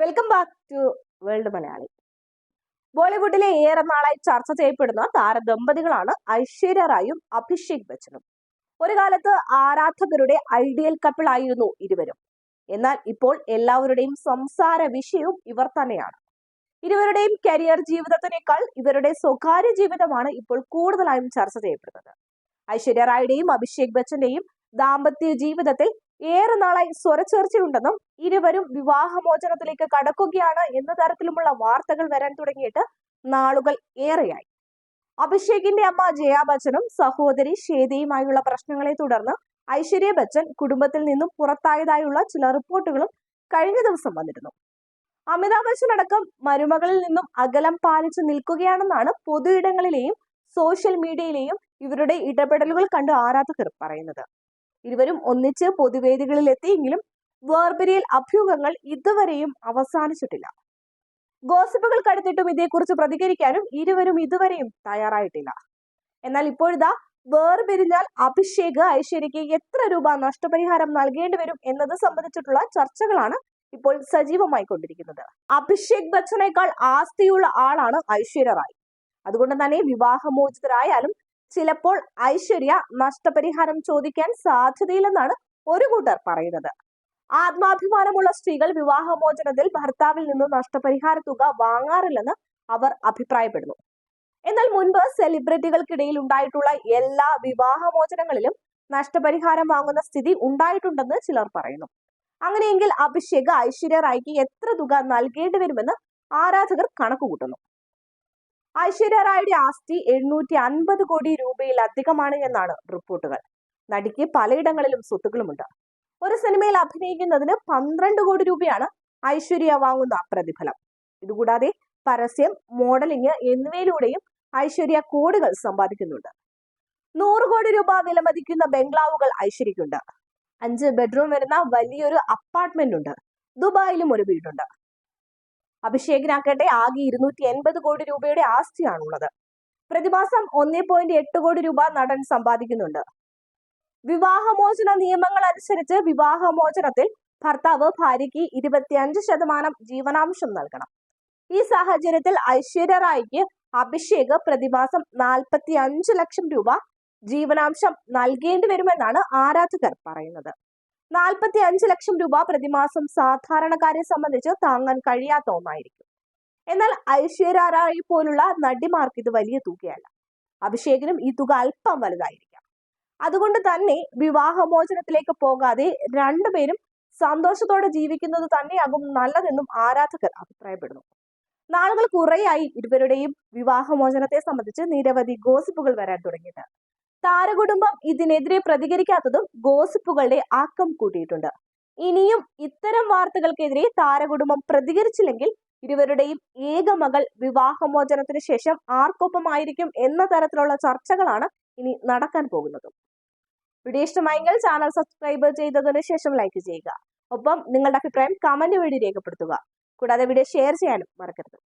Welcome back to world Malayali. ബോളിവുഡിലെ ഏറെ നാളായി ചർച്ച ചെയ്യപ്പെടുന്ന താരദമ്പതികളാണ് ഐശ്വര്യ റായും അഭിഷേക് ബച്ചനും. ഒരു കാലത്ത് ആരാധകരുടെ ഐഡിയൽ കപ്പിൾ ആയിരുന്നു ഇരുവരും. എന്നാൽ ഇപ്പോൾ എല്ലാവരുടെയും സംസാര വിഷയവും ഇവർ തന്നെയാണ്. ഇരുവരുടെയും കരിയർ ജീവിതത്തിനേക്കാൾ ഇവരുടെ സ്വകാര്യ ജീവിതമാണ് ഇപ്പോൾ കൂടുതലായും ചർച്ച ചെയ്യപ്പെടുന്നത്. ഐശ്വര്യ റായുടെയും അഭിഷേക് ബച്ചന്റെയും ദാമ്പത്യ ജീവിതത്തിൽ ഏറെ നാളായി സ്വരച്ചേർച്ചയുണ്ടെന്നും ഇരുവരും വിവാഹമോചനത്തിലേക്ക് കടക്കുകയാണ് എന്ന തരത്തിലുമുള്ള വാർത്തകൾ വരാൻ തുടങ്ങിയിട്ട് നാളുകൾ ഏറെയായി. അഭിഷേകിന്റെ അമ്മ ജയ ബച്ചനും സഹോദരി ശ്വേതയുമായുള്ള പ്രശ്നങ്ങളെ തുടർന്ന് ഐശ്വര്യ ബച്ചൻ കുടുംബത്തിൽ നിന്നും പുറത്തായതായുള്ള ചില റിപ്പോർട്ടുകളും കഴിഞ്ഞ ദിവസം വന്നിരുന്നു. അമിതാഭ് ബച്ചൻ അടക്കം മരുമകളിൽ നിന്നും അകലം പാലിച്ചു നിൽക്കുകയാണെന്നാണ് പൊതു ഇടങ്ങളിലെയും സോഷ്യൽ മീഡിയയിലെയും ഇവരുടെ ഇടപെടലുകൾ കണ്ട് ആരാധകർ പറയുന്നത്. ഇരുവരും ഒന്നിച്ച് പൊതുവേദികളിൽ എത്തിയെങ്കിലും വേർപിരിയൽ അഭ്യൂഹങ്ങൾ ഇതുവരെയും അവസാനിച്ചിട്ടില്ല. ഗോസിപ്പുകൾ കടുത്തിട്ടും ഇതേക്കുറിച്ച് പ്രതികരിക്കാനും ഇരുവരും ഇതുവരെയും തയ്യാറായിട്ടില്ല. എന്നാൽ ഇപ്പോഴിതാ വേർപിരിഞ്ഞാൽ അഭിഷേക് ഐശ്വര്യയ്ക്ക് എത്ര രൂപ നഷ്ടപരിഹാരം നൽകേണ്ടി വരും എന്നത് സംബന്ധിച്ചിട്ടുള്ള ചർച്ചകളാണ് ഇപ്പോൾ സജീവമായി കൊണ്ടിരിക്കുന്നത്. അഭിഷേക് ബച്ചനേക്കാൾ ആസ്തിയുള്ള ആളാണ് ഐശ്വര്യ റായ്. അതുകൊണ്ട് തന്നെ വിവാഹമോചിതരായാലും ചിലപ്പോൾ ഐശ്വര്യ നഷ്ടപരിഹാരം ചോദിക്കാൻ സാധ്യതയില്ലെന്നാണ് ഒരു കൂട്ടർ പറയുന്നത്. ആത്മാഭിമാനമുള്ള സ്ത്രീകൾ വിവാഹമോചനത്തിൽ ഭർത്താവിൽ നിന്ന് നഷ്ടപരിഹാര തുക വാങ്ങാറില്ലെന്ന് അവർ അഭിപ്രായപ്പെടുന്നു. എന്നാൽ മുൻപ് സെലിബ്രിറ്റികൾക്കിടയിൽ ഉണ്ടായിട്ടുള്ള എല്ലാ വിവാഹമോചനങ്ങളിലും നഷ്ടപരിഹാരം വാങ്ങുന്ന സ്ഥിതി ഉണ്ടായിട്ടുണ്ടെന്ന് ചിലർ പറയുന്നു. അങ്ങനെയെങ്കിൽ അഭിഷേക് ഐശ്വര്യ റായ്ക്ക് എത്ര തുക നൽകേണ്ടി വരുമെന്ന് ആരാധകർ കണക്കുകൂട്ടുന്നു. ഐശ്വര്യ റായുടെ ആസ്തി 750 കോടി രൂപയിലധികമാണ് എന്നാണ് റിപ്പോർട്ടുകൾ. നടിക്ക് പലയിടങ്ങളിലും സ്വത്തുക്കളുമുണ്ട്. ഒരു സിനിമയിൽ അഭിനയിക്കുന്നതിന് 12 കോടി രൂപയാണ് ഐശ്വര്യ വാങ്ങുന്ന പ്രതിഫലം. ഇതുകൂടാതെ പരസ്യം, മോഡലിംഗ് എന്നിവയിലൂടെയും ഐശ്വര്യ കോടികൾ സമ്പാദിക്കുന്നുണ്ട്. 100 കോടി രൂപ വിലമതിക്കുന്ന ബംഗ്ലാവുകൾ ഐശ്വര്യക്കുണ്ട്. 5 ബെഡ്റൂം വരുന്ന വലിയൊരു അപ്പാർട്ട്മെന്റ് ഉണ്ട്. ദുബായിലും ഒരു വീടുണ്ട്. അഭിഷേകിനാകട്ടെ ആകെ 280 കോടി രൂപയുടെ ആസ്തിയാണുള്ളത്. പ്രതിമാസം 1.8 കോടി രൂപ നടൻ സമ്പാദിക്കുന്നുണ്ട്. വിവാഹമോചന നിയമങ്ങൾ അനുസരിച്ച് വിവാഹമോചനത്തിൽ ഭർത്താവ് ഭാര്യയ്ക്ക് 25% ജീവനാംശം നൽകണം. ഈ സാഹചര്യത്തിൽ ഐശ്വര്യ റായ്ക്ക് അഭിഷേക് പ്രതിമാസം 45 ലക്ഷം രൂപ ജീവനാംശം നൽകേണ്ടി വരുമെന്നാണ് ആരാധകർ പറയുന്നത്. 45 ലക്ഷം രൂപ പ്രതിമാസം സാധാരണക്കാരെ സംബന്ധിച്ച് താങ്ങാൻ കഴിയാത്ത ഒന്നായിരിക്കും. എന്നാൽ ഐശ്വര്യ റായ് പോലുള്ള നടിമാർക്ക് ഇത് വലിയ തുകയല്ല. അഭിഷേകിനും ഈ തുക അല്പം വലുതായിരിക്കാം. അതുകൊണ്ട് തന്നെ വിവാഹമോചനത്തിലേക്ക് പോകാതെ രണ്ടുപേരും സന്തോഷത്തോടെ ജീവിക്കുന്നത് തന്നെയാകും നല്ലതെന്നും ആരാധകർ അഭിപ്രായപ്പെടുന്നു. നാളുകൾ കുറേയായി ഇരുവരുടെയും വിവാഹമോചനത്തെ സംബന്ധിച്ച് നിരവധി ഗോസിപ്പുകൾ വരാൻ തുടങ്ങിയിട്ട്. താരകുടുംബം ഇതിനെതിരെ പ്രതികരിക്കാത്തതും ഗോസിപ്പുകളുടെ ആക്കം കൂട്ടിയിട്ടുണ്ട്. ഇനിയും ഇത്തരം വാർത്തകൾക്കെതിരെ താരകുടുംബം പ്രതികരിച്ചില്ലെങ്കിൽ ഇരുവരുടെയും ഏക മകൾ വിവാഹമോചനത്തിന് ശേഷം ആർക്കൊപ്പമായിരിക്കും എന്ന തരത്തിലുള്ള ചർച്ചകളാണ് ഇനി നടക്കാൻ പോകുന്നത്. വീഡിയോ ഇഷ്ടമായെങ്കിൽ ചാനൽ സബ്സ്ക്രൈബ് ചെയ്തതിനു ശേഷം ലൈക്ക് ചെയ്യുക. ഒപ്പം നിങ്ങളുടെ അഭിപ്രായം കമന്റ് വഴി രേഖപ്പെടുത്തുക. കൂടാതെ വീഡിയോ ഷെയർ ചെയ്യാനും മറക്കരുത്.